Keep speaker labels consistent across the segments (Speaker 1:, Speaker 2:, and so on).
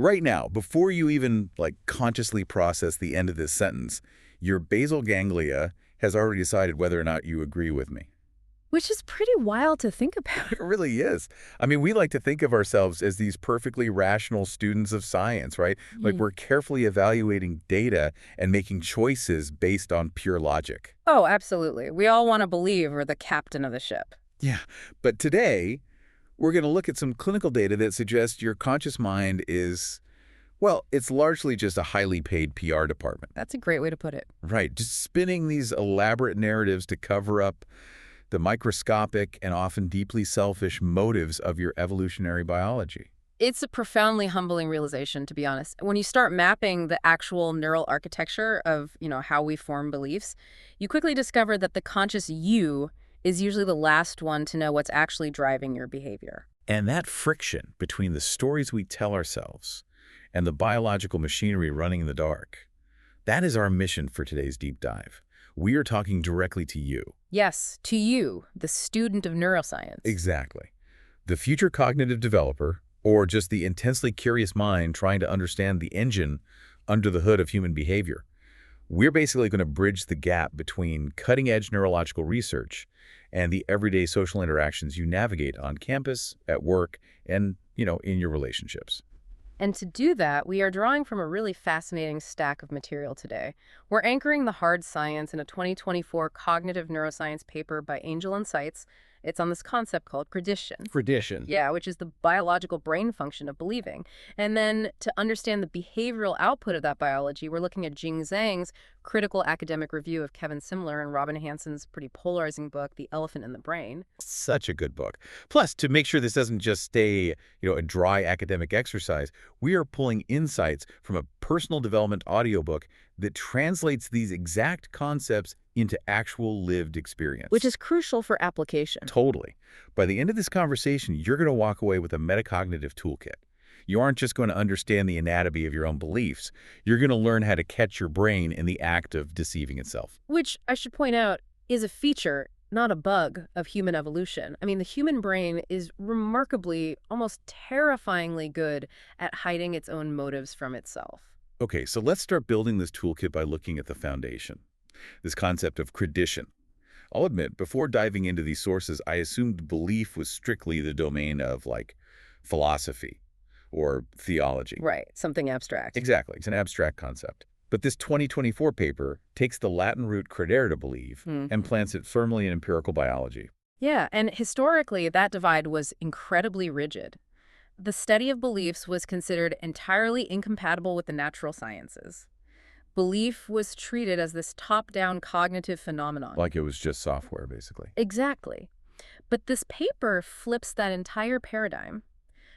Speaker 1: Right now, before you even consciously process the end of this sentence, your basal ganglia has already decided whether or not you agree with me.
Speaker 2: Which is pretty wild to think about.
Speaker 1: It really is. I mean, we like to think of ourselves as these perfectly rational students of science, right? Like
Speaker 2: Mm.
Speaker 1: we're carefully evaluating data and making choices based on pure logic.
Speaker 2: Oh, absolutely. We all want to believe we're the captain of the ship.
Speaker 1: Yeah. But today, we're going to look at some clinical data that suggests your conscious mind is, well, it's largely just a highly paid PR department.
Speaker 2: That's a great way to put it.
Speaker 1: Right. Just spinning these elaborate narratives to cover up the microscopic and often deeply selfish motives of your evolutionary biology.
Speaker 2: It's a profoundly humbling realization, to be honest. When you start mapping the actual neural architecture of, how we form beliefs, you quickly discover that the conscious you is usually the last one to know what's actually driving your behavior.
Speaker 1: And that friction between the stories we tell ourselves and the biological machinery running in the dark, that is our mission for today's deep dive. We are talking directly to you.
Speaker 2: Yes, to you, the student of neuroscience.
Speaker 1: Exactly. The future cognitive developer, or just the intensely curious mind trying to understand the engine under the hood of human behavior. We're basically going to bridge the gap between cutting-edge neurological research and the everyday social interactions you navigate on campus, at work, and, in your relationships.
Speaker 2: And to do that, we are drawing from a really fascinating stack of material today. We're anchoring the hard science in a 2024 cognitive neuroscience paper by Angel and Seitz. It's on this concept called credition.
Speaker 1: Tradition.
Speaker 2: Yeah, which is the biological brain function of believing. And then to understand the behavioral output of that biology, we're looking at Jing Zhang's critical academic review of Kevin Simler and Robin Hanson's pretty polarizing book, The Elephant in the Brain.
Speaker 1: Such a good book. Plus, to make sure this doesn't just stay, a dry academic exercise, we are pulling insights from a personal development audiobook that translates these exact concepts into actual lived experience.
Speaker 2: Which is crucial for application.
Speaker 1: Totally. By the end of this conversation, you're going to walk away with a metacognitive toolkit. You aren't just going to understand the anatomy of your own beliefs. You're going to learn how to catch your brain in the act of deceiving itself.
Speaker 2: Which, I should point out, is a feature, not a bug, of human evolution. I mean, the human brain is remarkably, almost terrifyingly good at hiding its own motives from itself.
Speaker 1: Okay, so let's start building this toolkit by looking at the foundation, this concept of credition. I'll admit, before diving into these sources, I assumed belief was strictly the domain of, philosophy or theology.
Speaker 2: Right, something abstract.
Speaker 1: Exactly, it's an abstract concept. But this 2024 paper takes the Latin root credere, to believe, and plants it firmly in empirical biology.
Speaker 2: Yeah, and historically, that divide was incredibly rigid. The study of beliefs was considered entirely incompatible with the natural sciences. Belief was treated as this top-down cognitive phenomenon.
Speaker 1: Like it was just software, basically.
Speaker 2: Exactly. But this paper flips that entire paradigm.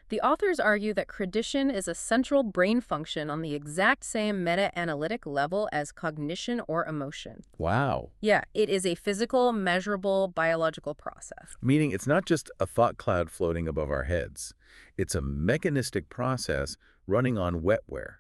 Speaker 2: The authors argue that credition is a central brain function on the exact same meta-analytic level as cognition or emotion.
Speaker 1: Wow.
Speaker 2: Yeah, it is a physical, measurable, biological process.
Speaker 1: Meaning it's not just a thought cloud floating above our heads. It's a mechanistic process running on wetware.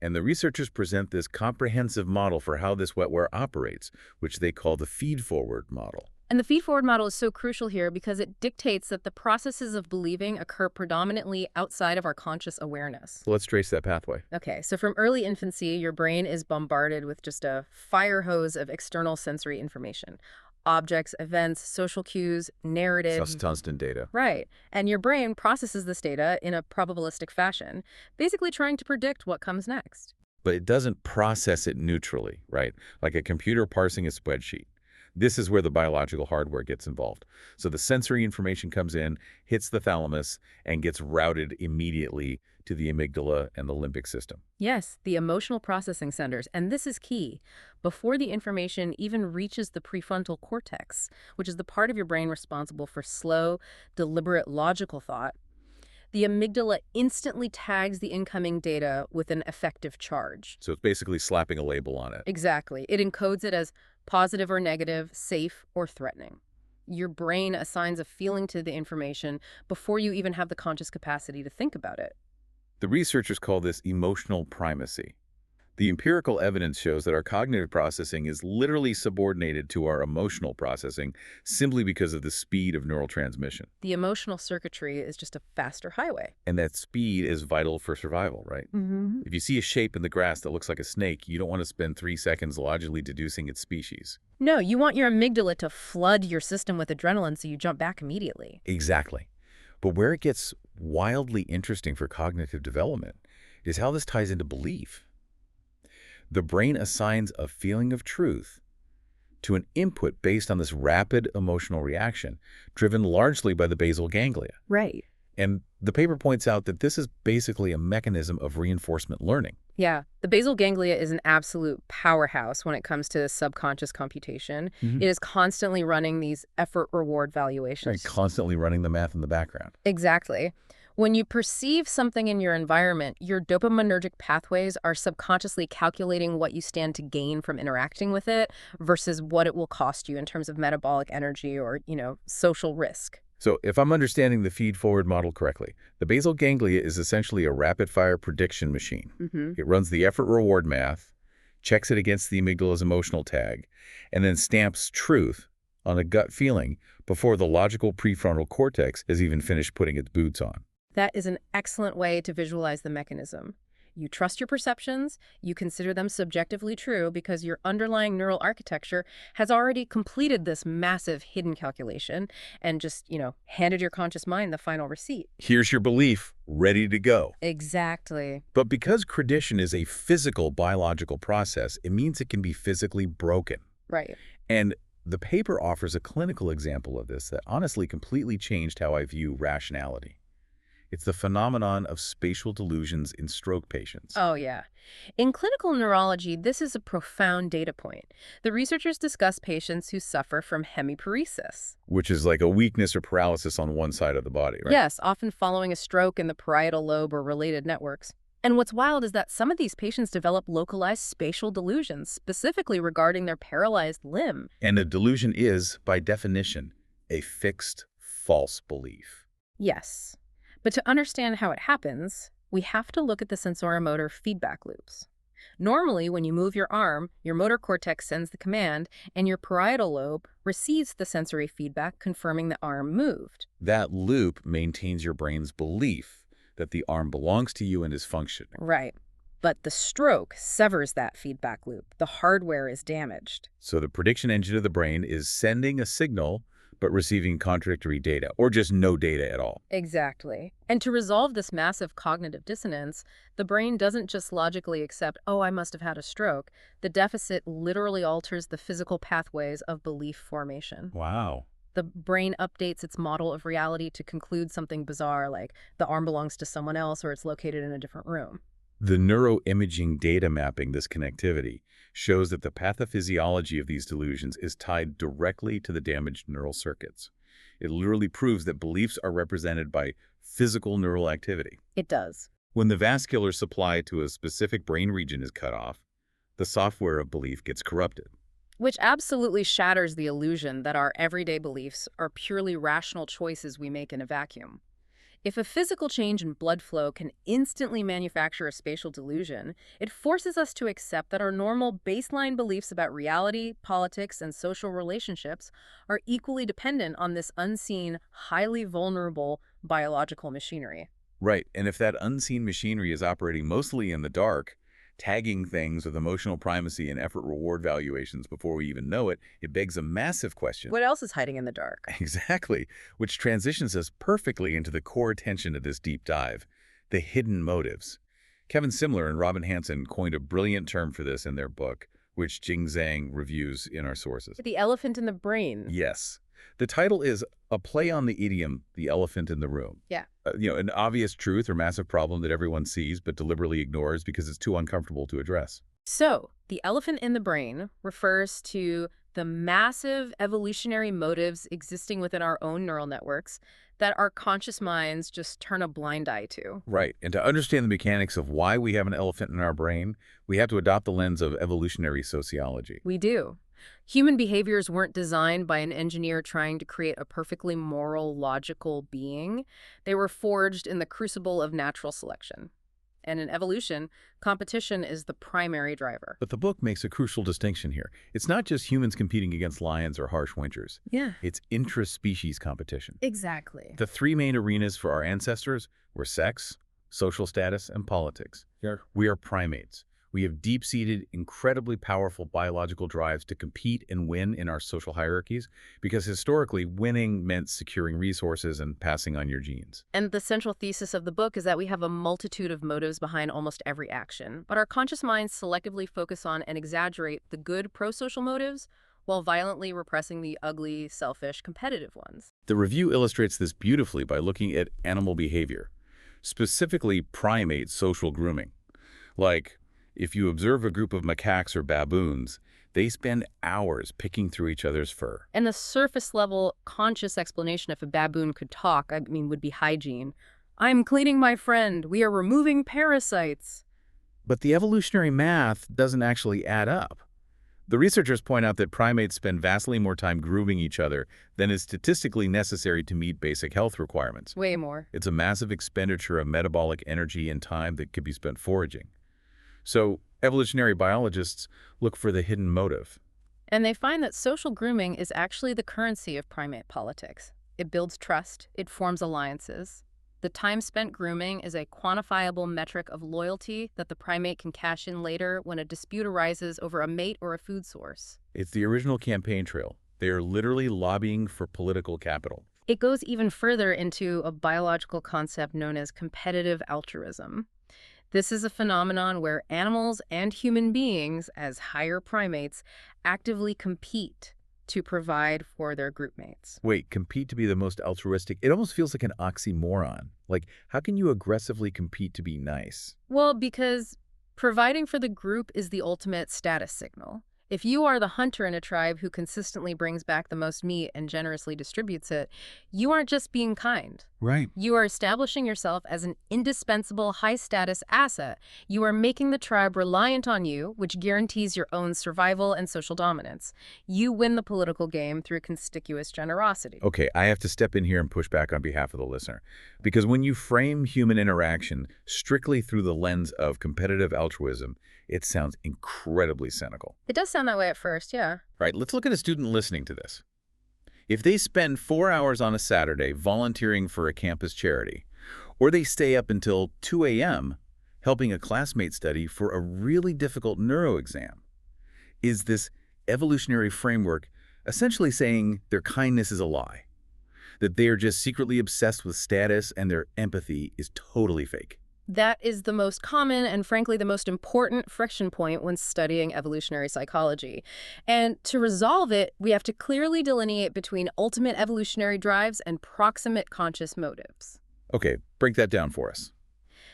Speaker 1: And the researchers present this comprehensive model for how this wetware operates, which they call the feed-forward model.
Speaker 2: And the feed-forward model is so crucial here because it dictates that the processes of believing occur predominantly outside of our conscious awareness.
Speaker 1: So let's trace that pathway.
Speaker 2: Okay, so from early infancy, your brain is bombarded with just a fire hose of external sensory information. Objects, events, social cues, narratives.
Speaker 1: Constant data.
Speaker 2: Right. And your brain processes this data in a probabilistic fashion, basically trying to predict what comes next.
Speaker 1: But it doesn't process it neutrally, right? Like a computer parsing a spreadsheet. This is where the biological hardware gets involved. So the sensory information comes in, hits the thalamus, and gets routed immediately to the amygdala and the limbic system.
Speaker 2: Yes, the emotional processing centers. And this is key. Before the information even reaches the prefrontal cortex, which is the part of your brain responsible for slow, deliberate, logical thought, the amygdala instantly tags the incoming data with an effective charge.
Speaker 1: So it's basically slapping a label on it.
Speaker 2: Exactly. It encodes it as positive or negative, safe or threatening. Your brain assigns a feeling to the information before you even have the conscious capacity to think about it.
Speaker 1: The researchers call this emotional primacy. The empirical evidence shows that our cognitive processing is literally subordinated to our emotional processing simply because of the speed of neural transmission.
Speaker 2: The emotional circuitry is just a faster highway.
Speaker 1: And that speed is vital for survival, right?
Speaker 2: Hmm.
Speaker 1: If you see a shape in the grass that looks like a snake, you don't want to spend 3 seconds logically deducing its species.
Speaker 2: No, you want your amygdala to flood your system with adrenaline so you jump back immediately.
Speaker 1: Exactly. But where it gets wildly interesting for cognitive development is how this ties into belief. The brain assigns a feeling of truth to an input based on this rapid emotional reaction, driven largely by the basal ganglia.
Speaker 2: Right.
Speaker 1: And the paper points out that this is basically a mechanism of reinforcement learning.
Speaker 2: Yeah, the basal ganglia is an absolute powerhouse when it comes to subconscious computation.
Speaker 1: Mhm.
Speaker 2: It is constantly running these effort-reward
Speaker 1: Right,
Speaker 2: valuations.
Speaker 1: constantly running the math in the background.
Speaker 2: Exactly. When you perceive something in your environment, your dopaminergic pathways are subconsciously calculating what you stand to gain from interacting with it versus what it will cost you in terms of metabolic energy or, social risk.
Speaker 1: So if I'm understanding the feed-forward model correctly, the basal ganglia is essentially a rapid-fire prediction machine.
Speaker 2: Mm-hmm.
Speaker 1: It runs the effort-reward math, checks it against the amygdala's emotional tag, and then stamps truth on a gut feeling before the logical prefrontal cortex has even finished putting its boots on.
Speaker 2: That is an excellent way to visualize the mechanism. You trust your perceptions, you consider them subjectively true because your underlying neural architecture has already completed this massive hidden calculation and just, handed your conscious mind the final receipt.
Speaker 1: Here's your belief, ready to go.
Speaker 2: Exactly.
Speaker 1: But because credition is a physical biological process, it means it can be physically broken.
Speaker 2: Right.
Speaker 1: And the paper offers a clinical example of this that honestly completely changed how I view rationality. It's the phenomenon of spatial delusions in stroke patients.
Speaker 2: Oh, yeah. In clinical neurology, this is a profound data point. The researchers discuss patients who suffer from hemiparesis.
Speaker 1: Which is like a weakness or paralysis on one side of the body, right?
Speaker 2: Yes, often following a stroke in the parietal lobe or related networks. And what's wild is that some of these patients develop localized spatial delusions, specifically regarding their paralyzed limb.
Speaker 1: And a delusion is, by definition, a fixed false belief.
Speaker 2: Yes. But to understand how it happens, we have to look at the sensoromotor feedback loops. Normally, when you move your arm, your motor cortex sends the command, and your parietal lobe receives the sensory feedback confirming the arm moved.
Speaker 1: That loop maintains your brain's belief that the arm belongs to you and is functioning.
Speaker 2: Right. But the stroke severs that feedback loop. The hardware is damaged.
Speaker 1: So the prediction engine of the brain is sending a signal but receiving contradictory data, or just no data at all.
Speaker 2: Exactly. And to resolve this massive cognitive dissonance, the brain doesn't just logically accept, oh, I must have had a stroke. The deficit literally alters the physical pathways of belief formation.
Speaker 1: Wow.
Speaker 2: The brain updates its model of reality to conclude something bizarre, like the arm belongs to someone else or it's located in a different room.
Speaker 1: The neuroimaging data mapping this connectivity shows that the pathophysiology of these delusions is tied directly to the damaged neural circuits. It literally proves that beliefs are represented by physical neural activity.
Speaker 2: It does.
Speaker 1: When the vascular supply to a specific brain region is cut off, the software of belief gets corrupted.
Speaker 2: Which absolutely shatters the illusion that our everyday beliefs are purely rational choices we make in a vacuum. If a physical change in blood flow can instantly manufacture a spatial delusion, it forces us to accept that our normal baseline beliefs about reality, politics, and social relationships are equally dependent on this unseen, highly vulnerable biological machinery.
Speaker 1: Right, and if that unseen machinery is operating mostly in the dark, tagging things with emotional primacy and effort-reward valuations before we even know it, it begs a massive question.
Speaker 2: What else is hiding in the dark?
Speaker 1: Exactly, which transitions us perfectly into the core tension of this deep dive, the hidden motives. Kevin Simler and Robin Hanson coined a brilliant term for this in their book, which Jing Zhang reviews in our sources.
Speaker 2: The elephant in the brain.
Speaker 1: Yes. The title is a play on the idiom, the elephant in the room.
Speaker 2: Yeah.
Speaker 1: An obvious truth or massive problem that everyone sees but deliberately ignores because it's too uncomfortable to address.
Speaker 2: So, the elephant in the brain refers to the massive evolutionary motives existing within our own neural networks that our conscious minds just turn a blind eye to.
Speaker 1: Right. And to understand the mechanics of why we have an elephant in our brain, we have to adopt the lens of evolutionary sociology.
Speaker 2: We do. Human behaviors weren't designed by an engineer trying to create a perfectly moral, logical being. They were forged in the crucible of natural selection. And in evolution, competition is the primary driver.
Speaker 1: But the book makes a crucial distinction here. It's not just humans competing against lions or harsh winters.
Speaker 2: Yeah.
Speaker 1: It's intra-species competition.
Speaker 2: Exactly.
Speaker 1: The three main arenas for our ancestors were sex, social status, and politics. We are primates. We have deep-seated, incredibly powerful biological drives to compete and win in our social hierarchies because historically, winning meant securing resources and passing on your genes.
Speaker 2: And the central thesis of the book is that we have a multitude of motives behind almost every action, but our conscious minds selectively focus on and exaggerate the good pro-social motives while violently repressing the ugly, selfish, competitive ones.
Speaker 1: The review illustrates this beautifully by looking at animal behavior, specifically primate social grooming. Like, if you observe a group of macaques or baboons, they spend hours picking through each other's fur.
Speaker 2: And the surface-level conscious explanation, if a baboon could talk, would be hygiene. I'm cleaning my friend. We are removing parasites.
Speaker 1: But the evolutionary math doesn't actually add up. The researchers point out that primates spend vastly more time grooming each other than is statistically necessary to meet basic health requirements.
Speaker 2: Way more.
Speaker 1: It's a massive expenditure of metabolic energy and time that could be spent foraging. So evolutionary biologists look for the hidden motive.
Speaker 2: And they find that social grooming is actually the currency of primate politics. It builds trust. It forms alliances. The time spent grooming is a quantifiable metric of loyalty that the primate can cash in later when a dispute arises over a mate or a food source.
Speaker 1: It's the original campaign trail. They are literally lobbying for political capital.
Speaker 2: It goes even further into a biological concept known as competitive altruism. This is a phenomenon where animals and human beings, as higher primates, actively compete to provide for their group mates.
Speaker 1: Wait, compete to be the most altruistic? It almost feels like an oxymoron. Like, how can you aggressively compete to be nice?
Speaker 2: Well, because providing for the group is the ultimate status signal. If you are the hunter in a tribe who consistently brings back the most meat and generously distributes it, you aren't just being kind.
Speaker 1: Right.
Speaker 2: You are establishing yourself as an indispensable high-status asset. You are making the tribe reliant on you, which guarantees your own survival and social dominance. You win the political game through conspicuous generosity.
Speaker 1: Okay, I have to step in here and push back on behalf of the listener. Because when you frame human interaction strictly through the lens of competitive altruism, it sounds incredibly cynical.
Speaker 2: It does sound that way at first, yeah.
Speaker 1: Right, let's look at a student listening to this. If they spend 4 hours on a Saturday volunteering for a campus charity, or they stay up until 2 a.m. helping a classmate study for a really difficult neuro exam, is this evolutionary framework essentially saying their kindness is a lie, that they are just secretly obsessed with status and their empathy is totally fake?
Speaker 2: That is the most common and, frankly, the most important friction point when studying evolutionary psychology. And to resolve it, we have to clearly delineate between ultimate evolutionary drives and proximate conscious motives.
Speaker 1: Okay, break that down for us.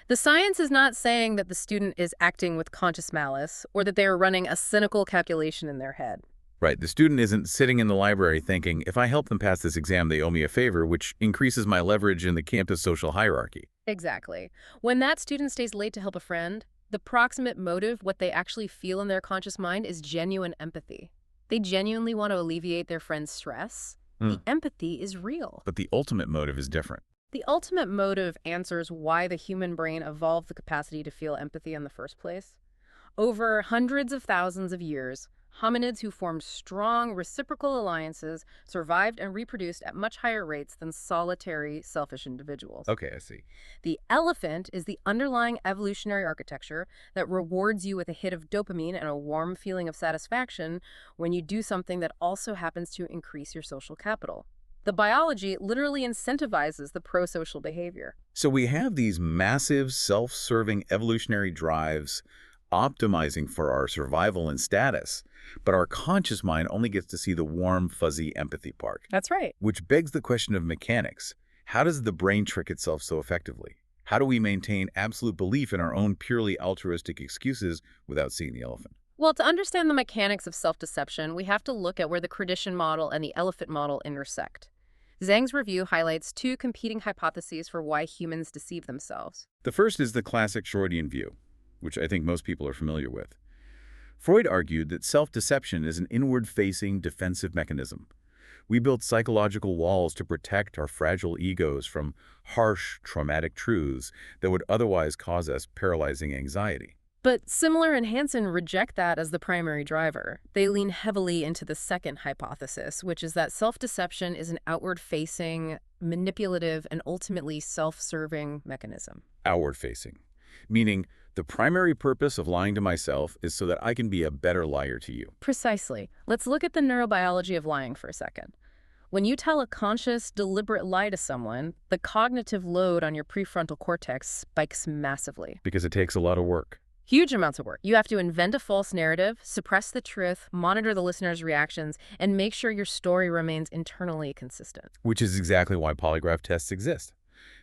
Speaker 2: The science is not saying that the student is acting with conscious malice or that they are running a cynical calculation in their head.
Speaker 1: Right, the student isn't sitting in the library thinking, if I help them pass this exam, they owe me a favor, which increases my leverage in the campus social hierarchy.
Speaker 2: Exactly. When that student stays late to help a friend, the proximate motive, what they actually feel in their conscious mind, is genuine empathy. They genuinely want to alleviate their friend's stress. The empathy is real.
Speaker 1: But the ultimate motive is different.
Speaker 2: The ultimate motive answers why the human brain evolved the capacity to feel empathy in the first place. Over hundreds of thousands of years, hominids who formed strong reciprocal alliances survived and reproduced at much higher rates than solitary, selfish individuals.
Speaker 1: Okay, I see.
Speaker 2: The elephant is the underlying evolutionary architecture that rewards you with a hit of dopamine and a warm feeling of satisfaction when you do something that also happens to increase your social capital. The biology literally incentivizes the pro-social behavior.
Speaker 1: So we have these massive self-serving evolutionary drives optimizing for our survival and status, but our conscious mind only gets to see the warm, fuzzy empathy part.
Speaker 2: That's right.
Speaker 1: Which begs the question of mechanics. How does the brain trick itself so effectively? How do we maintain absolute belief in our own purely altruistic excuses without seeing the elephant?
Speaker 2: Well, to understand the mechanics of self-deception, we have to look at where the Tradition model and the elephant model intersect. Zhang's review highlights two competing hypotheses for why humans deceive themselves.
Speaker 1: The first is the classic Freudian view, which I think most people are familiar with. Freud argued that self-deception is an inward-facing defensive mechanism. We build psychological walls to protect our fragile egos from harsh, traumatic truths that would otherwise cause us paralyzing anxiety.
Speaker 2: But Simler and Hanson reject that as the primary driver. They lean heavily into the second hypothesis, which is that self-deception is an outward-facing, manipulative, and ultimately self-serving mechanism.
Speaker 1: Outward-facing, meaning the primary purpose of lying to myself is so that I can be a better liar to you.
Speaker 2: Precisely. Let's look at the neurobiology of lying for a second. When you tell a conscious, deliberate lie to someone, the cognitive load on your prefrontal cortex spikes massively.
Speaker 1: Because it takes a lot of work.
Speaker 2: Huge amounts of work. You have to invent a false narrative, suppress the truth, monitor the listener's reactions, and make sure your story remains internally consistent.
Speaker 1: Which is exactly why polygraph tests exist.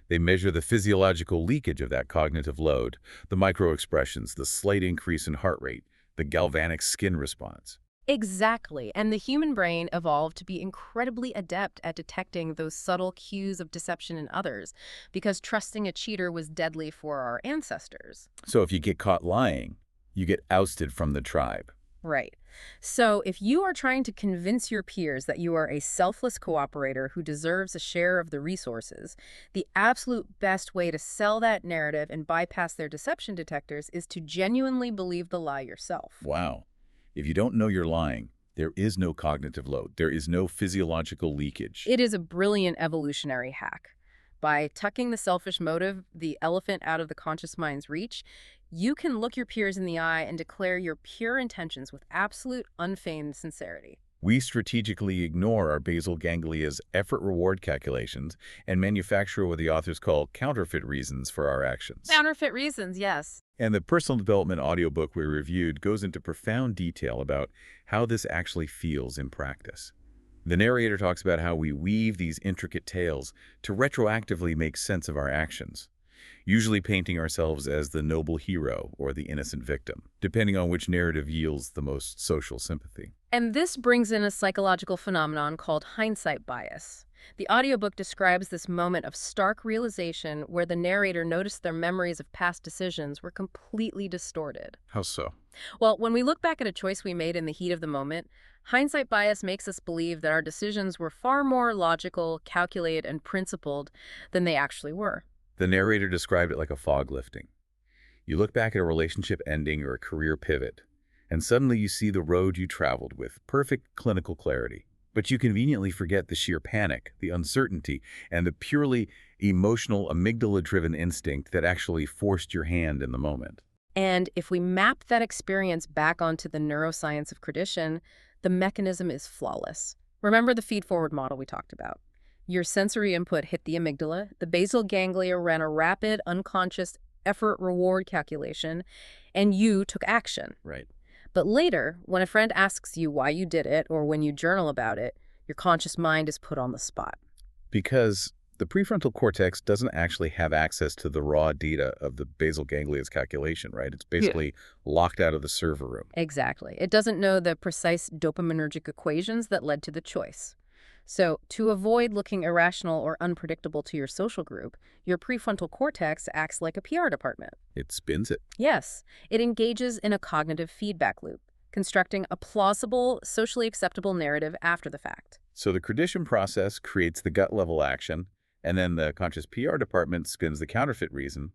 Speaker 1: They measure the physiological leakage of that cognitive load, the microexpressions, the slight increase in heart rate, the galvanic skin response.
Speaker 2: Exactly. And the human brain evolved to be incredibly adept at detecting those subtle cues of deception in others, because trusting a cheater was deadly for our ancestors.
Speaker 1: So if you get caught lying, you get ousted from the tribe.
Speaker 2: Right. So if you are trying to convince your peers that you are a selfless cooperator who deserves a share of the resources, the absolute best way to sell that narrative and bypass their deception detectors is to genuinely believe the lie yourself.
Speaker 1: Wow. If you don't know you're lying, there is no cognitive load. There is no physiological leakage.
Speaker 2: It is a brilliant evolutionary hack. By tucking the selfish motive, the elephant out of the conscious mind's reach, you can look your peers in the eye and declare your pure intentions with absolute, unfeigned sincerity.
Speaker 1: We strategically ignore our basal ganglia's effort-reward calculations and manufacture what the authors call counterfeit reasons for our actions.
Speaker 2: Counterfeit reasons, yes.
Speaker 1: And the personal development audiobook we reviewed goes into profound detail about how this actually feels in practice. The narrator talks about how we weave these intricate tales to retroactively make sense of our actions, usually painting ourselves as the noble hero or the innocent victim, depending on which narrative yields the most social sympathy.
Speaker 2: And this brings in a psychological phenomenon called hindsight bias. The audiobook describes this moment of stark realization where the narrator noticed their memories of past decisions were completely distorted.
Speaker 1: How so?
Speaker 2: Well, when we look back at a choice we made in the heat of the moment, hindsight bias makes us believe that our decisions were far more logical, calculated, and principled than they actually were.
Speaker 1: The narrator described it like a fog lifting. You look back at a relationship ending or a career pivot, and suddenly you see the road you traveled with perfect clinical clarity. But you conveniently forget the sheer panic, the uncertainty, and the purely emotional amygdala-driven instinct that actually forced your hand in the moment.
Speaker 2: And if we map that experience back onto the neuroscience of tradition, the mechanism is flawless. Remember the feed-forward model we talked about? Your sensory input hit the amygdala, the basal ganglia ran a rapid, unconscious effort-reward calculation, and you took action.
Speaker 1: Right.
Speaker 2: But later, when a friend asks you why you did it or when you journal about it, your conscious mind is put on the spot.
Speaker 1: Because the prefrontal cortex doesn't actually have access to the raw data of the basal ganglia's calculation, right? It's basically locked out of the server room.
Speaker 2: Exactly. It doesn't know the precise dopaminergic equations that led to the choice. So, to avoid looking irrational or unpredictable to your social group, your prefrontal cortex acts like a PR department.
Speaker 1: It spins it.
Speaker 2: Yes, it engages in a cognitive feedback loop, constructing a plausible, socially acceptable narrative after the fact.
Speaker 1: So the tradition process creates the gut-level action, and then the conscious PR department spins the counterfeit reason.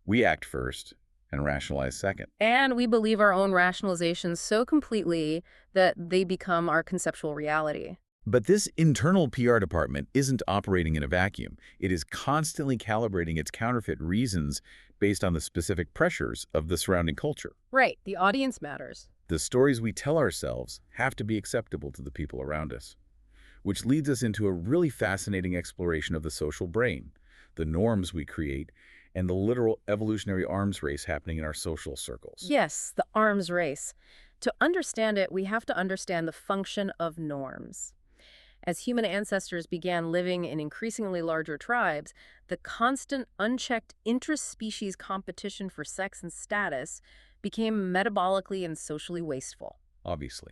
Speaker 1: We act first and rationalize second.
Speaker 2: And we believe our own rationalizations so completely that they become our conceptual reality.
Speaker 1: But this internal PR department isn't operating in a vacuum. It is constantly calibrating its counterfeit reasons based on the specific pressures of the surrounding culture.
Speaker 2: Right, the audience matters.
Speaker 1: The stories we tell ourselves have to be acceptable to the people around us, which leads us into a really fascinating exploration of the social brain, the norms we create, and the literal evolutionary arms race happening in our social circles.
Speaker 2: Yes, the arms race. To understand it, we have to understand the function of norms. As human ancestors began living in increasingly larger tribes, the constant, unchecked interspecies competition for sex and status became metabolically and socially wasteful.
Speaker 1: Obviously,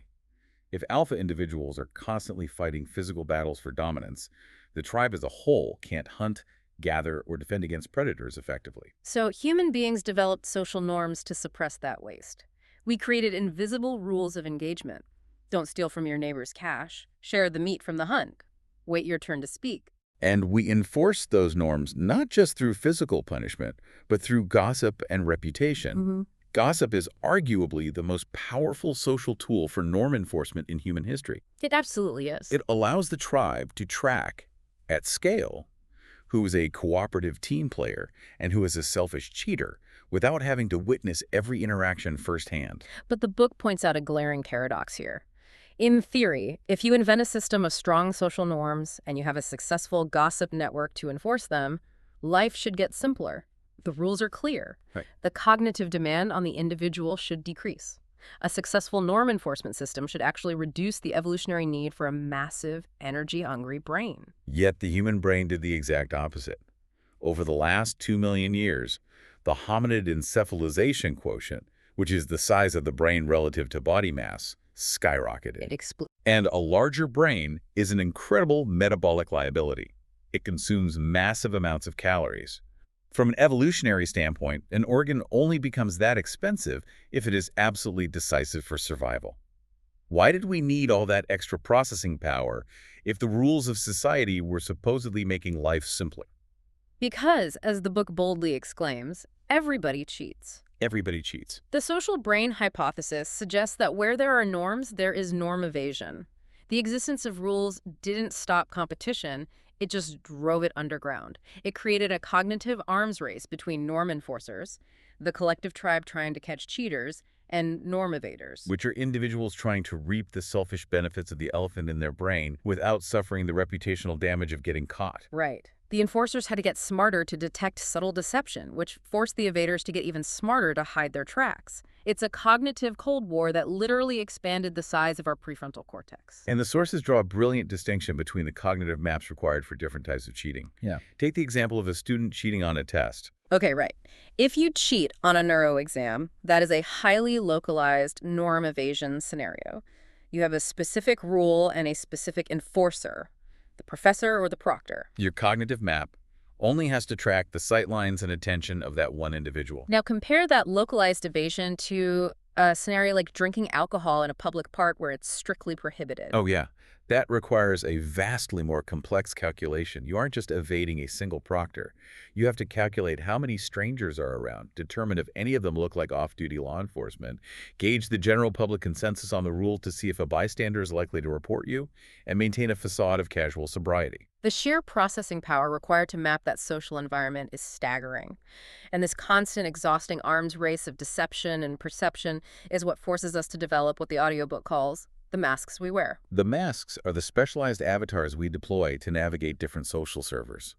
Speaker 1: if alpha individuals are constantly fighting physical battles for dominance, the tribe as a whole can't hunt, gather, or defend against predators effectively.
Speaker 2: So human beings developed social norms to suppress that waste. We created invisible rules of engagement. Don't steal from your neighbor's cash. Share the meat from the hunt. Wait your turn to speak.
Speaker 1: And we enforce those norms not just through physical punishment, but through gossip and reputation.
Speaker 2: Hmm.
Speaker 1: Gossip is arguably the most powerful social tool for norm enforcement in human history.
Speaker 2: It absolutely is.
Speaker 1: It allows the tribe to track, at scale, who is a cooperative team player and who is a selfish cheater without having to witness every interaction firsthand.
Speaker 2: But the book points out a glaring paradox here. In theory, if you invent a system of strong social norms and you have a successful gossip network to enforce them, life should get simpler. The rules are clear.
Speaker 1: Right.
Speaker 2: The cognitive demand on the individual should decrease. A successful norm enforcement system should actually reduce the evolutionary need for a massive, energy-hungry brain.
Speaker 1: Yet the human brain did the exact opposite. Over the last 2 million years, the hominid encephalization quotient, which is the size of the brain relative to body mass, skyrocketed. And a larger brain is an incredible metabolic liability. It consumes massive amounts of calories. From an evolutionary standpoint, an organ only becomes that expensive if it is absolutely decisive for survival. Why did we need all that extra processing power if the rules of society were supposedly making life simpler?
Speaker 2: Because, as the book boldly exclaims, everybody cheats.
Speaker 1: Everybody cheats.
Speaker 2: The social brain hypothesis suggests that where there are norms, there is norm evasion. The existence of rules didn't stop competition, it just drove it underground. It created a cognitive arms race between norm enforcers, the collective tribe trying to catch cheaters, and norm evaders.
Speaker 1: Which are individuals trying to reap the selfish benefits of the elephant in their brain without suffering the reputational damage of getting caught.
Speaker 2: Right. The enforcers had to get smarter to detect subtle deception, which forced the evaders to get even smarter to hide their tracks. It's a cognitive Cold War that literally expanded the size of our prefrontal cortex.
Speaker 1: And the sources draw a brilliant distinction between the cognitive maps required for different types of cheating. Take the example of a student cheating on a test.
Speaker 2: Okay, right. If you cheat on a neuro exam, that is a highly localized norm evasion scenario. You have a specific rule and a specific enforcer, the professor or the proctor.
Speaker 1: Your cognitive map only has to track the sightlines and attention of that one individual.
Speaker 2: Now compare that localized evasion to a scenario like drinking alcohol in a public park where it's strictly prohibited.
Speaker 1: Oh, yeah. That requires a vastly more complex calculation. You aren't just evading a single proctor. You have to calculate how many strangers are around, determine if any of them look like off-duty law enforcement, gauge the general public consensus on the rule to see if a bystander is likely to report you, and maintain a facade of casual sobriety.
Speaker 2: The sheer processing power required to map that social environment is staggering. And this constant, exhausting arms race of deception and perception is what forces us to develop what the audiobook calls the masks we wear.
Speaker 1: The masks are the specialized avatars we deploy to navigate different social servers.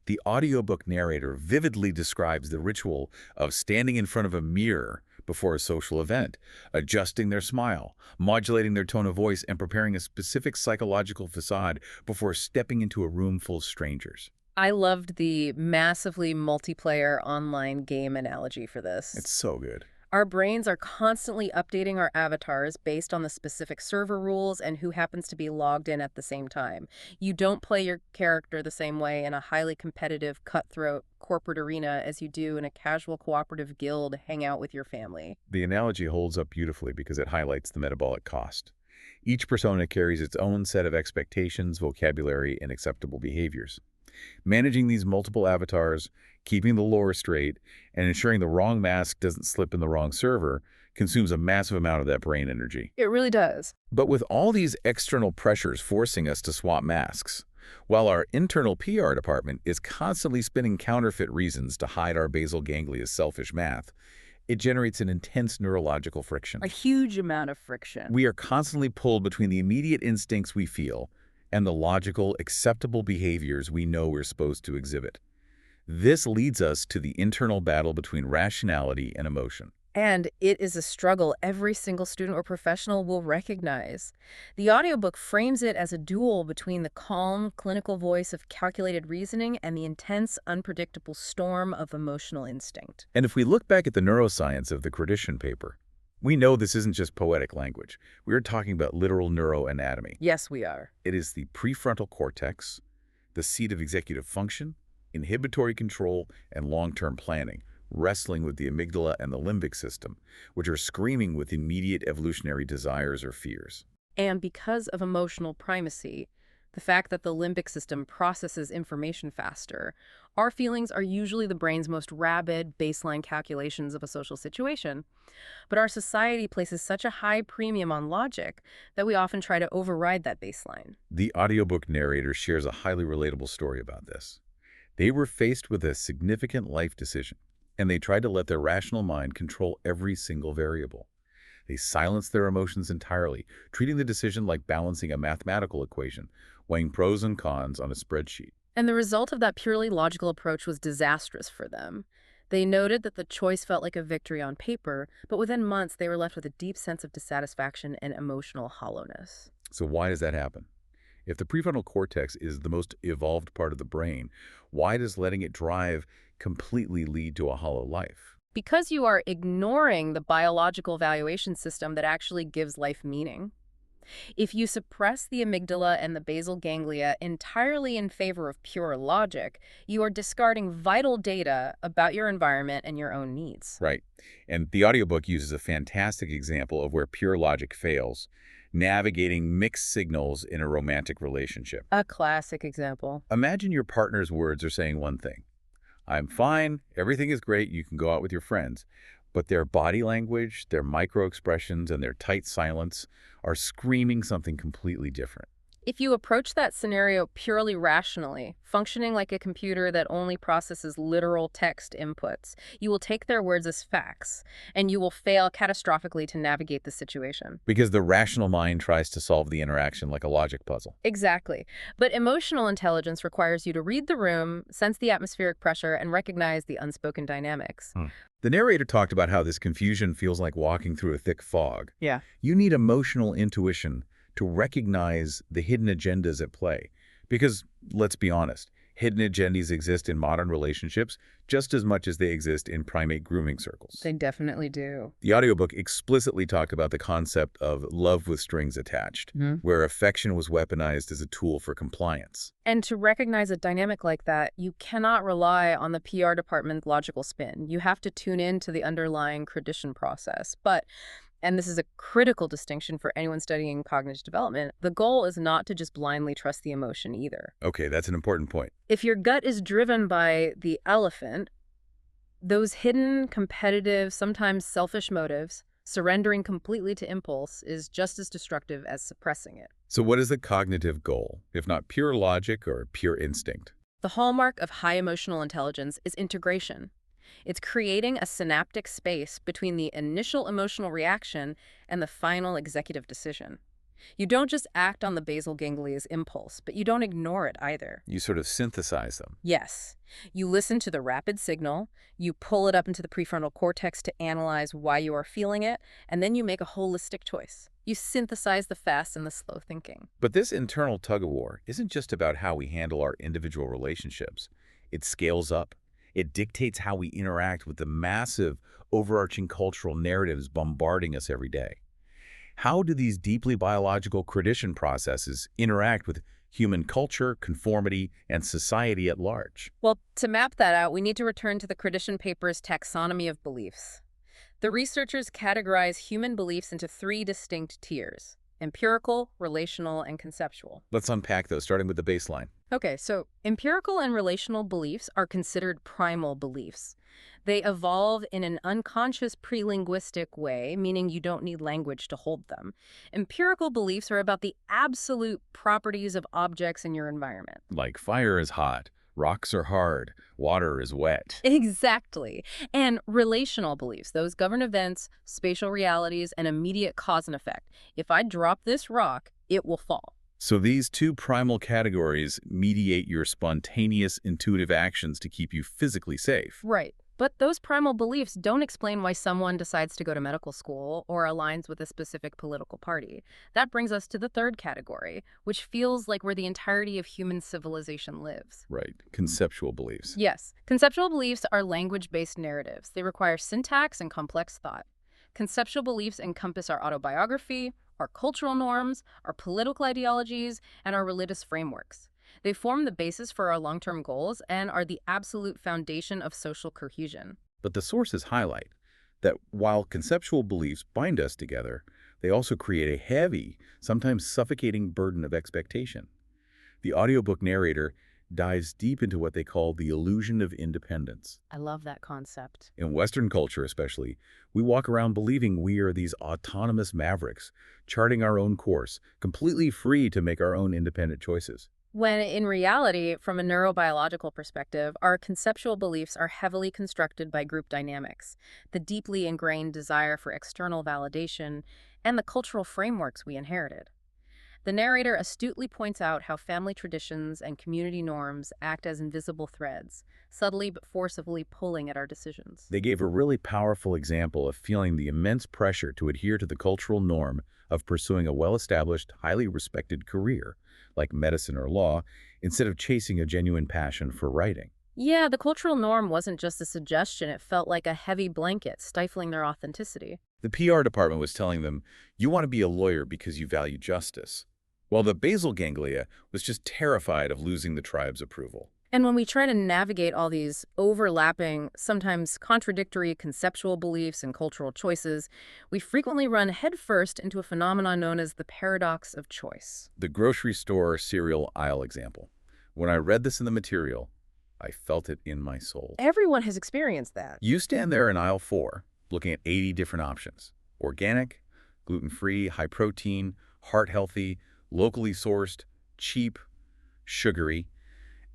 Speaker 1: The audiobook narrator vividly describes the ritual of standing in front of a mirror before a social event, adjusting their smile, modulating their tone of voice, and preparing a specific psychological facade before stepping into a room full of strangers.
Speaker 2: I loved the massively multiplayer online game analogy for this.
Speaker 1: It's so good.
Speaker 2: Our brains are constantly updating our avatars based on the specific server rules and who happens to be logged in at the same time. You don't play your character the same way in a highly competitive, cutthroat corporate arena as you do in a casual cooperative guild hang out with your family.
Speaker 1: The analogy holds up beautifully because it highlights the metabolic cost. Each persona carries its own set of expectations, vocabulary, and acceptable behaviors. Managing these multiple avatars, keeping the lore straight, and ensuring the wrong mask doesn't slip in the wrong server consumes a massive amount of that brain energy.
Speaker 2: It really does.
Speaker 1: But with all these external pressures forcing us to swap masks, while our internal PR department is constantly spinning counterfeit reasons to hide our basal ganglia's selfish math, it generates an intense neurological friction.
Speaker 2: A huge amount of friction.
Speaker 1: We are constantly pulled between the immediate instincts we feel and the logical, acceptable behaviors we know we're supposed to exhibit. This leads us to the internal battle between rationality and emotion.
Speaker 2: And it is a struggle every single student or professional will recognize. The audiobook frames it as a duel between the calm, clinical voice of calculated reasoning and the intense, unpredictable storm of emotional instinct.
Speaker 1: And if we look back at the neuroscience of the Kredition paper, we know this isn't just poetic language. We are talking about literal neuroanatomy.
Speaker 2: Yes, we are.
Speaker 1: It is the prefrontal cortex, the seat of executive function, inhibitory control, and long-term planning, wrestling with the amygdala and the limbic system, which are screaming with immediate evolutionary desires or fears.
Speaker 2: And because of emotional primacy, the fact that the limbic system processes information faster, our feelings are usually the brain's most rabid baseline calculations of a social situation. But our society places such a high premium on logic that we often try to override that baseline.
Speaker 1: The audiobook narrator shares a highly relatable story about this. They were faced with a significant life decision, and they tried to let their rational mind control every single variable. They silenced their emotions entirely, treating the decision like balancing a mathematical equation, weighing pros and cons on a spreadsheet.
Speaker 2: And the result of that purely logical approach was disastrous for them. They noted that the choice felt like a victory on paper, but within months they were left with a deep sense of dissatisfaction and emotional hollowness.
Speaker 1: So why does that happen? If the prefrontal cortex is the most evolved part of the brain, why does letting it drive completely lead to a hollow life?
Speaker 2: Because you are ignoring the biological valuation system that actually gives life meaning. If you suppress the amygdala and the basal ganglia entirely in favor of pure logic, you are discarding vital data about your environment and your own needs.
Speaker 1: Right. And the audiobook uses a fantastic example of where pure logic fails, navigating mixed signals in a romantic relationship.
Speaker 2: A classic example.
Speaker 1: Imagine your partner's words are saying one thing. I'm fine, everything is great, you can go out with your friends. But their body language, their micro-expressions, and their tight silence are screaming something completely different.
Speaker 2: If you approach that scenario purely rationally, functioning like a computer that only processes literal text inputs, you will take their words as facts, and you will fail catastrophically to navigate the situation.
Speaker 1: Because the rational mind tries to solve the interaction like a logic puzzle.
Speaker 2: Exactly. But emotional intelligence requires you to read the room, sense the atmospheric pressure, and recognize the unspoken dynamics.
Speaker 1: The narrator talked about how this confusion feels like walking through a thick fog.
Speaker 2: Yeah.
Speaker 1: You need emotional intuition to recognize the hidden agendas at play. Because, let's be honest, hidden agendas exist in modern relationships just as much as they exist in primate grooming circles.
Speaker 2: They definitely do.
Speaker 1: The audiobook explicitly talked about the concept of love with strings attached, where affection was weaponized as a tool for compliance.
Speaker 2: And to recognize a dynamic like that, you cannot rely on the PR department's logical spin. You have to tune in to the underlying cognition process. But and this is a critical distinction for anyone studying cognitive development, the goal is not to just blindly trust the emotion either.
Speaker 1: Okay, that's an important point.
Speaker 2: If your gut is driven by the elephant, those hidden, competitive, sometimes selfish motives, surrendering completely to impulse is just as destructive as suppressing it.
Speaker 1: So what is the cognitive goal, if not pure logic or pure instinct?
Speaker 2: The hallmark of high emotional intelligence is integration. It's creating a synaptic space between the initial emotional reaction and the final executive decision. You don't just act on the basal ganglia's impulse, but you don't ignore it either.
Speaker 1: You sort of synthesize them.
Speaker 2: Yes. You listen to the rapid signal, you pull it up into the prefrontal cortex to analyze why you are feeling it, and then you make a holistic choice. You synthesize the fast and the slow thinking.
Speaker 1: But this internal tug-of-war isn't just about how we handle our individual relationships. It scales up. It dictates how we interact with the massive, overarching cultural narratives bombarding us every day. How do these deeply biological cognition processes interact with human culture, conformity, and society at large?
Speaker 2: Well, to map that out, we need to return to the cognition paper's taxonomy of beliefs. The researchers categorize human beliefs into 3 distinct tiers: empirical, relational, and conceptual.
Speaker 1: Let's unpack those, starting with the baseline.
Speaker 2: Okay, so empirical and relational beliefs are considered primal beliefs. They evolve in an unconscious pre-linguistic way, meaning you don't need language to hold them. Empirical beliefs are about the absolute properties of objects in your environment.
Speaker 1: Like fire is hot, rocks are hard, water is wet.
Speaker 2: Exactly. And relational beliefs, those govern events, spatial realities, and immediate cause and effect. If I drop this rock, it will fall.
Speaker 1: So these 2 primal categories mediate your spontaneous, intuitive actions to keep you physically safe.
Speaker 2: Right. But those primal beliefs don't explain why someone decides to go to medical school or aligns with a specific political party. That brings us to the 3rd category, which feels like where the entirety of human civilization lives.
Speaker 1: Right. Conceptual beliefs.
Speaker 2: Yes. Conceptual beliefs are language-based narratives. They require syntax and complex thought. Conceptual beliefs encompass our autobiography, our cultural norms, our political ideologies, and our religious frameworks. They form the basis for our long-term goals and are the absolute foundation of social cohesion.
Speaker 1: But the sources highlight that while conceptual beliefs bind us together, they also create a heavy, sometimes suffocating burden of expectation. The audiobook narrator dives deep into what they call the illusion of independence.
Speaker 2: I love that concept.
Speaker 1: In Western culture especially, we walk around believing we are these autonomous mavericks, charting our own course, completely free to make our own independent choices.
Speaker 2: When in reality, from a neurobiological perspective, our conceptual beliefs are heavily constructed by group dynamics, the deeply ingrained desire for external validation, and the cultural frameworks we inherited. The narrator astutely points out how family traditions and community norms act as invisible threads, subtly but forcibly pulling at our decisions.
Speaker 1: They gave a really powerful example of feeling the immense pressure to adhere to the cultural norm of pursuing a well-established, highly respected career, like medicine or law, instead of chasing a genuine passion for writing.
Speaker 2: Yeah, the cultural norm wasn't just a suggestion, it felt like a heavy blanket stifling their authenticity.
Speaker 1: The PR department was telling them, you want to be a lawyer because you value justice, while the basal ganglia was just terrified of losing the tribe's approval.
Speaker 2: And when we try to navigate all these overlapping, sometimes contradictory conceptual beliefs and cultural choices, we frequently run headfirst into a phenomenon known as the paradox of choice.
Speaker 1: The grocery store cereal aisle example. When I read this in the material, I felt it in my soul.
Speaker 2: Everyone has experienced that.
Speaker 1: You stand there in aisle 4, looking at 80 different options. Organic, gluten-free, high protein, heart healthy, locally sourced, cheap, sugary.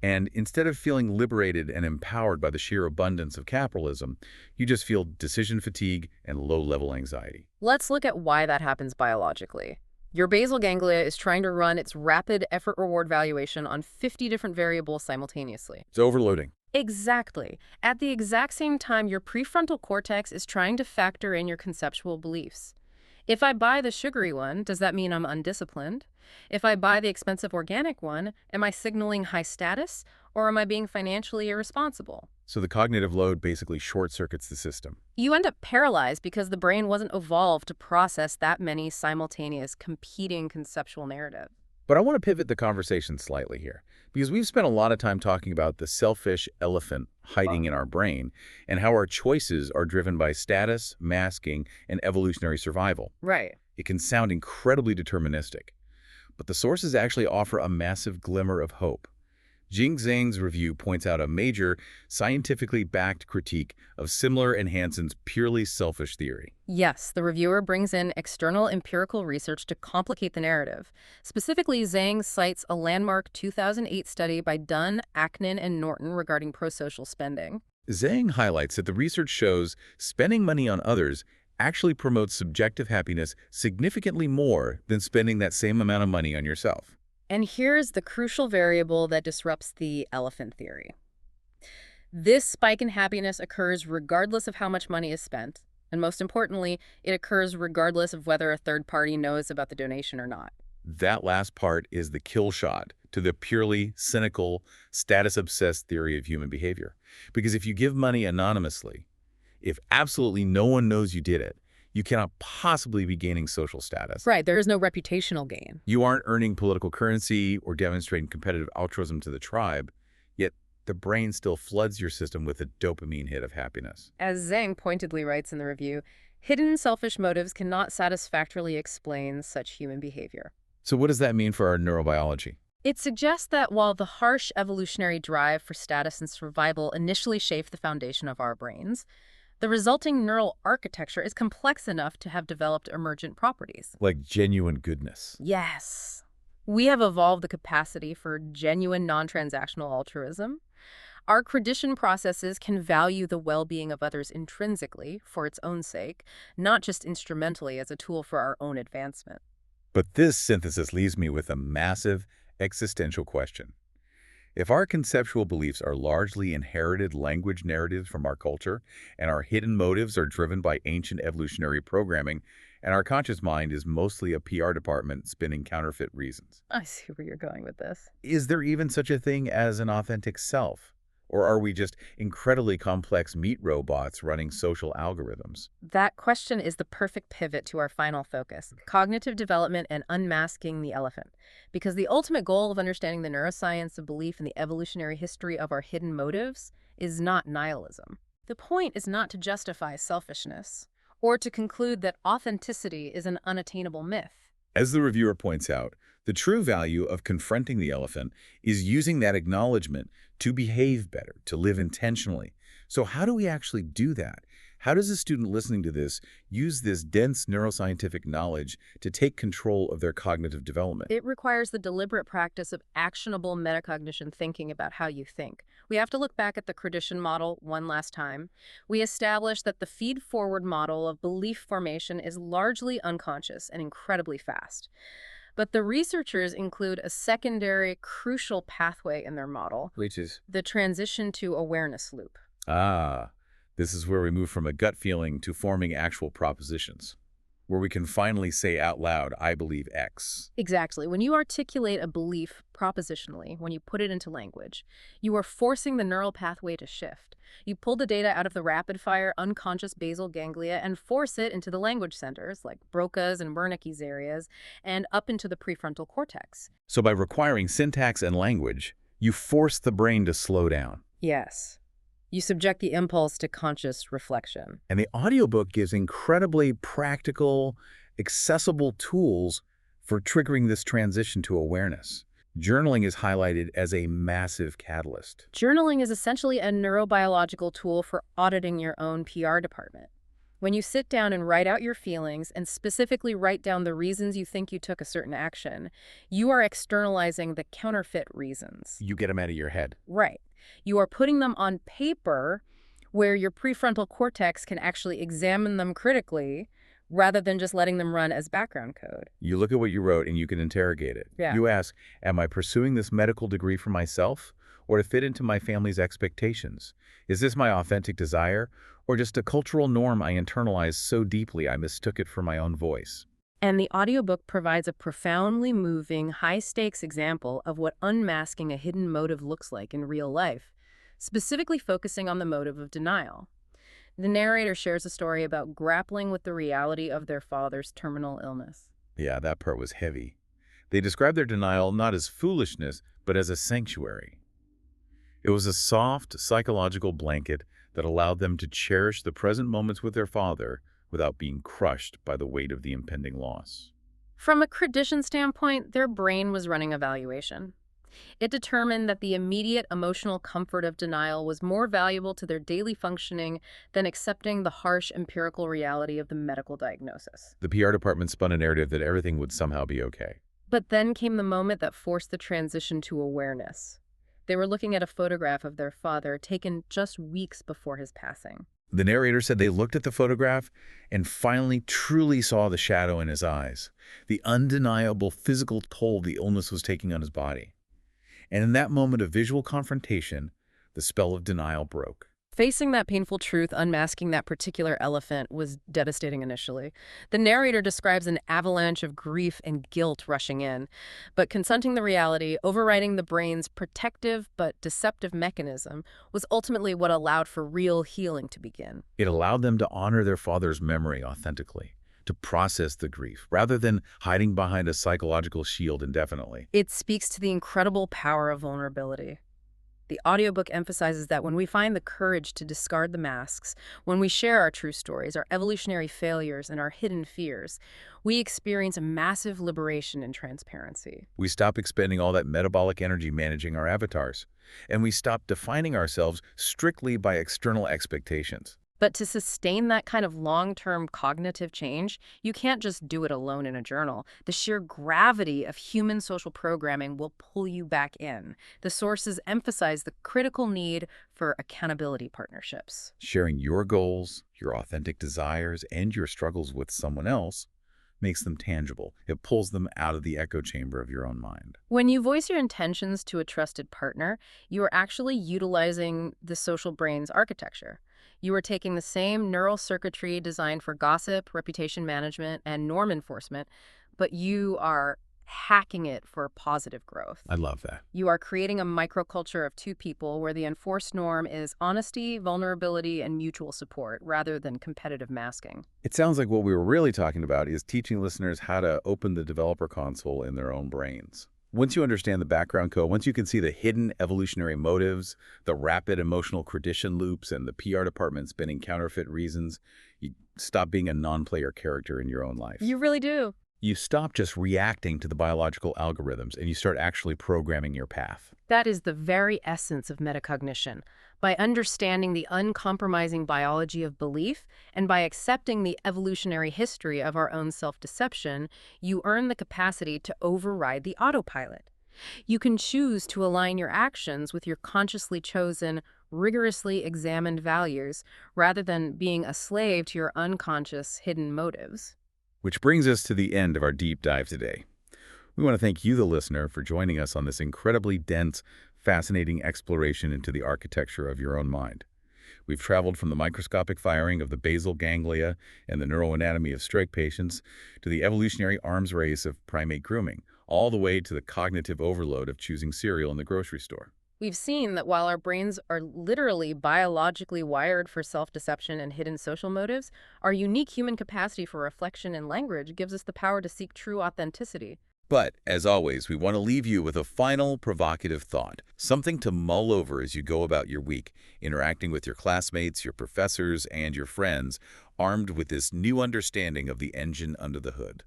Speaker 1: And instead of feeling liberated and empowered by the sheer abundance of capitalism, you just feel decision fatigue and low-level anxiety.
Speaker 2: Let's look at why that happens biologically. Your basal ganglia is trying to run its rapid effort-reward valuation on 50 different variables simultaneously.
Speaker 1: It's overloading.
Speaker 2: Exactly. At the exact same time, your prefrontal cortex is trying to factor in your conceptual beliefs. If I buy the sugary one, does that mean I'm undisciplined? If I buy the expensive organic one, am I signaling high status, or am I being financially irresponsible?
Speaker 1: So the cognitive load basically short-circuits the system.
Speaker 2: You end up paralyzed because the brain wasn't evolved to process that many simultaneous competing conceptual narratives.
Speaker 1: But I want to pivot the conversation slightly here, because we've spent a lot of time talking about the selfish elephant hiding in our brain and how our choices are driven by status, masking, and evolutionary survival.
Speaker 2: Right.
Speaker 1: It can sound incredibly deterministic, but the sources actually offer a massive glimmer of hope. Jing Zhang's review points out a major, scientifically backed critique of Simler and Hanson's purely selfish theory.
Speaker 2: Yes, the reviewer brings in external empirical research to complicate the narrative. Specifically, Zhang cites a landmark 2008 study by Dunn, Aknin, and Norton regarding prosocial spending.
Speaker 1: Zhang highlights that the research shows spending money on others actually promotes subjective happiness significantly more than spending that same amount of money on yourself.
Speaker 2: And here's the crucial variable that disrupts the elephant theory. This spike in happiness occurs regardless of how much money is spent, and most importantly, it occurs regardless of whether a third party knows about the donation or not.
Speaker 1: That last part is the kill shot to the purely cynical, status-obsessed theory of human behavior. Because if you give money anonymously, if absolutely no one knows you did it, you cannot possibly be gaining social status.
Speaker 2: Right, there is no reputational gain.
Speaker 1: You aren't earning political currency or demonstrating competitive altruism to the tribe, yet the brain still floods your system with a dopamine hit of happiness.
Speaker 2: As Zhang pointedly writes in the review, hidden selfish motives cannot satisfactorily explain such human behavior.
Speaker 1: So what does that mean for our neurobiology?
Speaker 2: It suggests that while the harsh evolutionary drive for status and survival initially shaped the foundation of our brains, the resulting neural architecture is complex enough to have developed emergent properties.
Speaker 1: Like genuine goodness.
Speaker 2: Yes. We have evolved the capacity for genuine non-transactional altruism. Our credation processes can value the well-being of others intrinsically for its own sake, not just instrumentally as a tool for our own advancement.
Speaker 1: But this synthesis leaves me with a massive existential question. If our conceptual beliefs are largely inherited language narratives from our culture, and our hidden motives are driven by ancient evolutionary programming, and our conscious mind is mostly a PR department spinning counterfeit reasons,
Speaker 2: I see where you're going with this.
Speaker 1: is there even such a thing as an authentic self? Or are we just incredibly complex meat robots running social algorithms?
Speaker 2: That question is the perfect pivot to our final focus, cognitive development and unmasking the elephant. Because the ultimate goal of understanding the neuroscience of belief and the evolutionary history of our hidden motives is not nihilism. The point is not to justify selfishness or to conclude that authenticity is an unattainable myth.
Speaker 1: As the reviewer points out, the true value of confronting the elephant is using that acknowledgement to behave better, to live intentionally. So how do we actually do that? How does a student listening to this use this dense neuroscientific knowledge to take control of their cognitive development?
Speaker 2: It requires the deliberate practice of actionable metacognition thinking about how you think. We have to look back at the Kredition model one last time. We established that the feed-forward model of belief formation is largely unconscious and incredibly fast. But the researchers include a secondary, crucial pathway in their model,
Speaker 1: Which is,
Speaker 2: the transition to awareness loop.
Speaker 1: this is where we move from a gut feeling to forming actual propositions, where we can finally say out loud, I believe X.
Speaker 2: Exactly. When you articulate a belief propositionally, when you put it into language, you are forcing the neural pathway to shift. You pull the data out of the rapid-fire unconscious basal ganglia and force it into the language centers, like Broca's and Wernicke's areas, and up into the prefrontal cortex.
Speaker 1: So by requiring syntax and language, you force the brain to slow down.
Speaker 2: Yes. You subject the impulse to conscious reflection.
Speaker 1: And the audiobook gives incredibly practical, accessible tools for triggering this transition to awareness. Journaling is highlighted as a massive catalyst.
Speaker 2: Journaling is essentially a neurobiological tool for auditing your own PR department. When you sit down and write out your feelings and specifically write down the reasons you think you took a certain action, you are externalizing the counterfeit reasons.
Speaker 1: You get them out of your head.
Speaker 2: Right. You are putting them on paper where your prefrontal cortex can actually examine them critically rather than just letting them run as background code.
Speaker 1: You look at what you wrote and you can interrogate it.
Speaker 2: Yeah.
Speaker 1: You ask, am I pursuing this medical degree for myself or to fit into my family's expectations? Is this my authentic desire or just a cultural norm I internalized so deeply I mistook it for my own voice?
Speaker 2: And the audiobook provides a profoundly moving, high-stakes example of what unmasking a hidden motive looks like in real life, specifically focusing on the motive of denial. The narrator shares a story about grappling with the reality of their father's terminal illness.
Speaker 1: Yeah, that part was heavy. They describe their denial not as foolishness, but as a sanctuary. It was a soft, psychological blanket that allowed them to cherish the present moments with their father without being crushed by the weight of the impending loss.
Speaker 2: From a Kredition standpoint, their brain was running evaluation. It determined that the immediate emotional comfort of denial was more valuable to their daily functioning than accepting the harsh empirical reality of the medical diagnosis.
Speaker 1: The PR department spun a narrative that everything would somehow be okay.
Speaker 2: But then came the moment that forced the transition to awareness. They were looking at a photograph of their father taken just weeks before his passing.
Speaker 1: The narrator said they looked at the photograph and finally truly saw the shadow in his eyes, the undeniable physical toll the illness was taking on his body. And in that moment of visual confrontation, the spell of denial broke.
Speaker 2: Facing that painful truth, unmasking that particular elephant, was devastating initially. The narrator describes an avalanche of grief and guilt rushing in, but confronting the reality, overriding the brain's protective but deceptive mechanism, was ultimately what allowed for real healing to begin.
Speaker 1: It allowed them to honor their father's memory authentically, to process the grief, rather than hiding behind a psychological shield indefinitely.
Speaker 2: It speaks to the incredible power of vulnerability. The audiobook emphasizes that when we find the courage to discard the masks, when we share our true stories, our evolutionary failures, and our hidden fears, we experience a massive liberation and transparency.
Speaker 1: We stop expending all that metabolic energy managing our avatars, and we stop defining ourselves strictly by external expectations.
Speaker 2: But to sustain that kind of long-term cognitive change, you can't just do it alone in a journal. The sheer gravity of human social programming will pull you back in. The sources emphasize the critical need for accountability partnerships.
Speaker 1: Sharing your goals, your authentic desires, and your struggles with someone else makes them tangible. It pulls them out of the echo chamber of your own mind.
Speaker 2: When you voice your intentions to a trusted partner, you are actually utilizing the social brain's architecture. You are taking the same neural circuitry designed for gossip, reputation management, and norm enforcement, but you are hacking it for positive growth.
Speaker 1: I love that.
Speaker 2: You are creating a microculture of two people where the enforced norm is honesty, vulnerability, and mutual support rather than competitive masking.
Speaker 1: It sounds like what we were really talking about is teaching listeners how to open the developer console in their own brains. Once you understand the background code, once you can see the hidden evolutionary motives, the rapid emotional Kredition loops, and the PR department spinning counterfeit reasons, You stop being a non-player character in your own life.
Speaker 2: You really do.
Speaker 1: You stop just reacting to the biological algorithms, and you start actually programming your path.
Speaker 2: That is the very essence of metacognition. By understanding the uncompromising biology of belief and by accepting the evolutionary history of our own self-deception, you earn the capacity to override the autopilot. You can choose to align your actions with your consciously chosen, rigorously examined values rather than being a slave to your unconscious, hidden motives.
Speaker 1: Which brings us to the end of our deep dive today. We want to thank you, the listener, for joining us on this incredibly dense, fascinating exploration into the architecture of your own mind. We've traveled from the microscopic firing of the basal ganglia and the neuroanatomy of stroke patients to the evolutionary arms race of primate grooming, all the way to the cognitive overload of choosing cereal in the grocery store.
Speaker 2: We've seen that while our brains are literally biologically wired for self-deception and hidden social motives, our unique human capacity for reflection and language gives us the power to seek true authenticity.
Speaker 1: But, as always, we want to leave you with a final provocative thought, something to mull over as you go about your week, interacting with your classmates, your professors, and your friends, armed with this new understanding of the engine under the hood.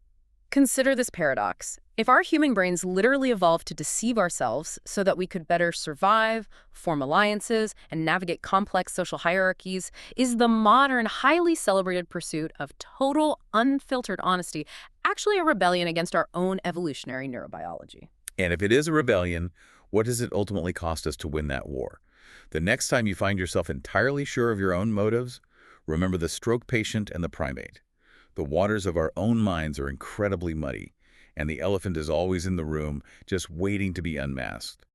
Speaker 2: Consider this paradox. If our human brains literally evolved to deceive ourselves so that we could better survive, form alliances, and navigate complex social hierarchies, is the modern, highly celebrated pursuit of total, unfiltered honesty actually a rebellion against our own evolutionary neurobiology?
Speaker 1: And if it is a rebellion, what does it ultimately cost us to win that war? The next time you find yourself entirely sure of your own motives, remember the stroke patient and the primate. The waters of our own minds are incredibly muddy, and the elephant is always in the room, just waiting to be unmasked.